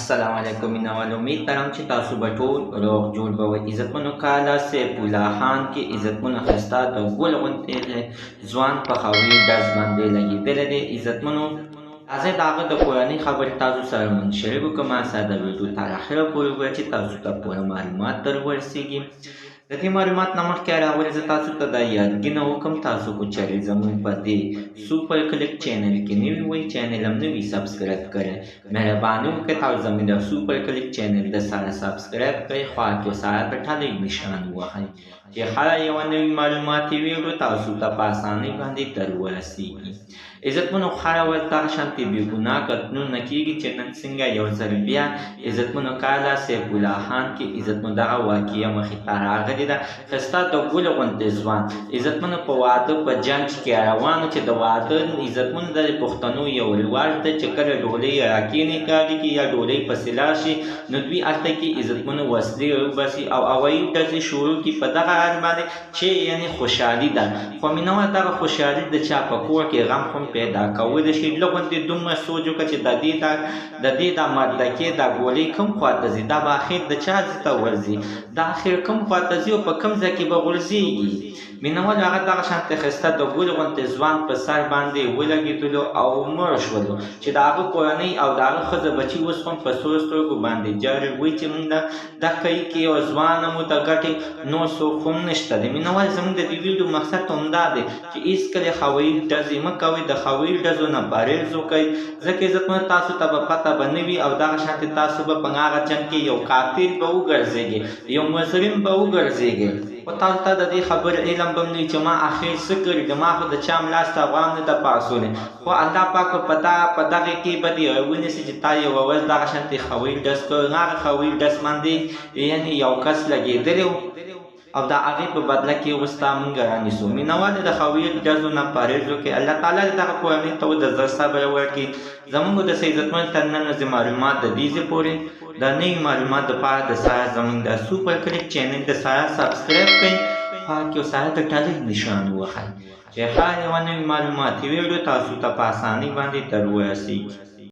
السلام علیکم مینوال امید لرم چې تاسو به ټول روغ جوړ به وئ. عزتمنو کاله سیف الله خان کې عزتمنو ښایسته د ګل غوندې ځوان په هوایي ډز باندې لګېدلی دی. عزتمنو راځئ د هغه د کورنۍ خبرې تاسو سره منشریک کړم. ساده ویډیو تر اخره پورې وګورئ چې تاسو ته پوره معلومات در ورسېږي. د دې معلومات نه مخکې راولئ زه تاسو ته دا یادګینه وکړم، تاسو خو چېرې زموږ په دې سوپر کلک چینل کې نوي وئ، چینل هم نه وي سبسکرایب کړی، مهرباني وکړئ تاسو زموږ د سوپر کلک چینل د سره سبسکرایب کړئ، خوا کې سره د ټلۍ نشان ووهئ چې هره یوه نوي معلوماتي ویډیو تاسو ته په اسانۍ باندې در ورسېږي. عزتمنو هره ورځ دغه شانتې بې ګناه قتلونه کېږي چې نن څنګه یو ځل بیا عزتمنو کاله سیف الله خان کې عزتمنو دغه واقعه مخې ته راغلې ده. ښایسته د ګل غوندې ځوان عزتمنو په واده په جنګ کې روان چې د واده عزتمنو د پښتنو یو رواج ده چې کله ډولۍ راکېنې کالي کې یا ډولۍ پسې لاړ شي نو دوی هلته کې عزتمنو وسلې وباسي او هوایي ډزې شروع کړي په دغه حال باندې چې یعنې خوشحالي ده. خو مینوال دغه خوشحالي د چا په کور کې غم هم پیدا کولی شي. لږ غوندې دومره سوچ وکړه چې د دې دا مردکې دا ګولۍ کوم خواته ځي، دا به اخر د چا ځي ته ورځي، دا اخر کوم خواته ځي او په کوم ځای کې به غورځېږي. مینوال هغه دغه شانتې ښایسته د ګل غوندې ځوان په سر باندې ولګېدلو او مړ شولو چې د هغه کورنۍ او د هغه ښځه بچي اوس هم په سرو سترګو باندې جاري وایي چې موږ دا کوي کې یو ځوان مو د ګټې نور څوک هم نشته دی. مینوال زموږ د دې ویډیو مقصد همدا دی چې هېڅکله هوایي ډزې مه کوئ، د هوایي ډزو نه پرهېز وکئ، ځکه عزتمنو تاسو ته به پته به نه وي او دغه شانتې تاسو به په هغه جنګ کې یو قاتل به وګرځېږئ، یو مجرم به وګرځېږئ. خو تاسو ته د دې خبرې علم به هم نه وي چې ما اخر څه کړي دي، ما خو د چا ملاس ته غوام نه ده پاڅولی. خو الله پاک په دغې کې به دې ونیسي چې تا یوه ورځ دغه شانتې هوایي ډز کړی، هغه هوایي ډز باندې یعنې یو کس لګېدلی و او د هغې په بدله کې اوس تا موږ رانیسو. مینوالو د هوایي ډزو نه پرهېز وکړئ. الله تعالی دې دغه کورنۍ ته د زر صبر ورکړي. زموږ د عزتمنو تر نن ورځې معلومات د دې ځای پورې د نوي معلومات دپاره د سره زموږ د سوپر کلک چینل د سره سبسکرایب کړئ، خوا کې سره د ټلۍ نشان ووهئ چې هر یوه نوي معلوماتي ویډیو تاسو ته په اسانۍ باندې در ورسېږي.